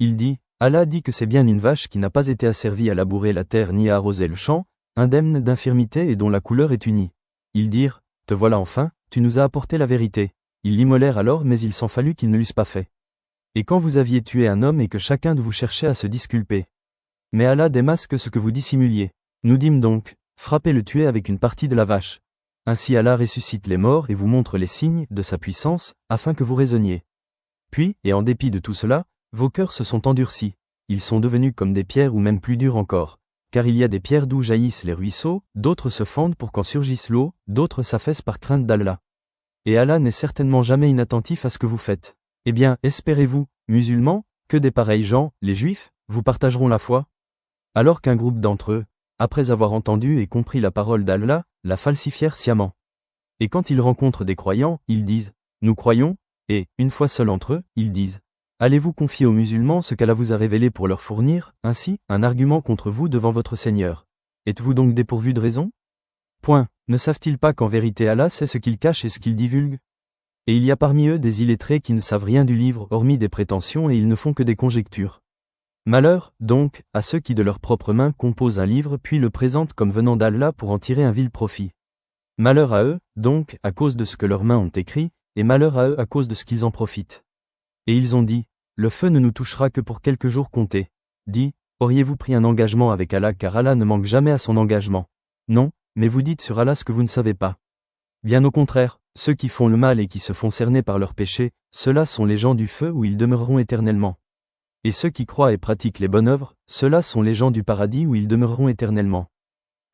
Il dit, Allah dit que c'est bien une vache qui n'a pas été asservie à labourer la terre ni à arroser le champ, indemne d'infirmité et dont la couleur est unie. Ils dirent, te voilà enfin, tu nous as apporté la vérité. Ils l'immolèrent alors mais il s'en fallut qu'ils ne l'eussent pas fait. Et quand vous aviez tué un homme et que chacun de vous cherchait à se disculper. Mais Allah démasque ce que vous dissimuliez. Nous dîmes donc, frappez le tué avec une partie de la vache. Ainsi Allah ressuscite les morts et vous montre les signes de sa puissance, afin que vous raisonniez. Puis, et en dépit de tout cela, vos cœurs se sont endurcis. Ils sont devenus comme des pierres ou même plus durs encore. Car il y a des pierres d'où jaillissent les ruisseaux, d'autres se fendent pour qu'en surgisse l'eau, d'autres s'affaissent par crainte d'Allah. Et Allah n'est certainement jamais inattentif à ce que vous faites. Eh bien, espérez-vous, musulmans, que des pareils gens, les juifs, vous partageront la foi? Alors qu'un groupe d'entre eux, après avoir entendu et compris la parole d'Allah, la falsifièrent sciemment. Et quand ils rencontrent des croyants, ils disent, nous croyons, et, une fois seuls entre eux, ils disent, allez-vous confier aux musulmans ce qu'Allah vous a révélé pour leur fournir, ainsi, un argument contre vous devant votre Seigneur? Êtes-vous donc dépourvus de raison? Point. Ne savent-ils pas qu'en vérité Allah sait ce qu'ils cachent et ce qu'ils divulguent? Et il y a parmi eux des illettrés qui ne savent rien du livre hormis des prétentions et ils ne font que des conjectures. Malheur, donc, à ceux qui de leurs propres mains composent un livre puis le présentent comme venant d'Allah pour en tirer un vil profit. Malheur à eux, donc, à cause de ce que leurs mains ont écrit, et malheur à eux à cause de ce qu'ils en profitent. Et ils ont dit, le feu ne nous touchera que pour quelques jours comptés. Dit, auriez-vous pris un engagement avec Allah car Allah ne manque jamais à son engagement? Non, mais vous dites sur Allah ce que vous ne savez pas. Bien au contraire, ceux qui font le mal et qui se font cerner par leurs péchés, ceux-là sont les gens du feu où ils demeureront éternellement. Et ceux qui croient et pratiquent les bonnes œuvres, ceux-là sont les gens du paradis où ils demeureront éternellement.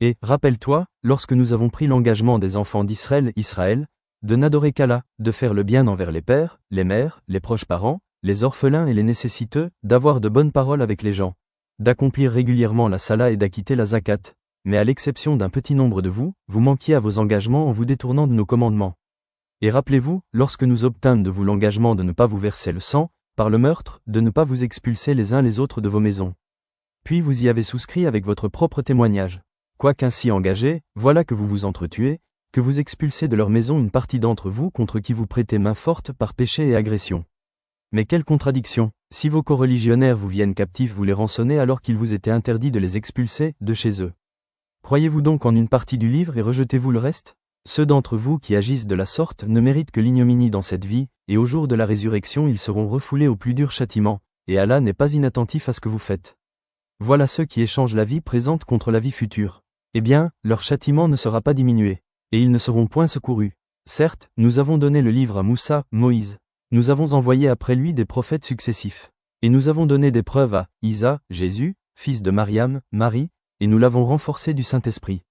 Et, rappelle-toi, lorsque nous avons pris l'engagement des enfants d'Israël, de n'adorer qu'Allah, de faire le bien envers les pères, les mères, les proches parents, les orphelins et les nécessiteux, d'avoir de bonnes paroles avec les gens, d'accomplir régulièrement la salat et d'acquitter la zakat, mais à l'exception d'un petit nombre de vous, vous manquiez à vos engagements en vous détournant de nos commandements. Et rappelez-vous, lorsque nous obtînmes de vous l'engagement de ne pas vous verser le sang, par le meurtre, de ne pas vous expulser les uns les autres de vos maisons. Puis vous y avez souscrit avec votre propre témoignage. Quoiqu'ainsi engagés, voilà que vous vous entretuez, que vous expulsez de leur maison une partie d'entre vous contre qui vous prêtez main forte par péché et agression. Mais quelle contradiction, si vos coreligionnaires vous viennent captifs vous les rançonnez alors qu'il vous était interdit de les expulser de chez eux. Croyez-vous donc en une partie du livre et rejetez-vous le reste? Ceux d'entre vous qui agissent de la sorte ne méritent que l'ignominie dans cette vie, et au jour de la résurrection ils seront refoulés au plus dur châtiment, et Allah n'est pas inattentif à ce que vous faites. Voilà ceux qui échangent la vie présente contre la vie future. Eh bien, leur châtiment ne sera pas diminué, et ils ne seront point secourus. Certes, nous avons donné le livre à Moussa, Moïse. Nous avons envoyé après lui des prophètes successifs. Et nous avons donné des preuves à Isa, Jésus, fils de Mariam, Marie, et nous l'avons renforcé du Saint-Esprit.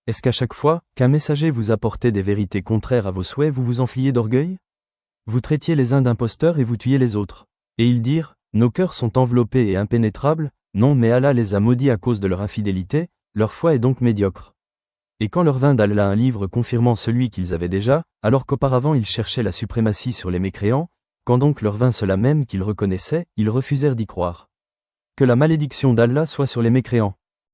Est-ce qu'à chaque fois qu'un messager vous apportait des vérités contraires à vos souhaits vous vous enfliez d'orgueil? Vous traitiez les uns d'imposteurs et vous tuiez les autres. Et ils dirent, nos cœurs sont enveloppés et impénétrables, non mais Allah les a maudits à cause de leur infidélité, leur foi est donc médiocre. Et quand leur vint d'Allah un livre confirmant celui qu'ils avaient déjà, alors qu'auparavant ils cherchaient la suprématie sur les mécréants, quand donc leur vint cela même qu'ils reconnaissaient, ils refusèrent d'y croire. Que la malédiction d'Allah soit sur les mécréants.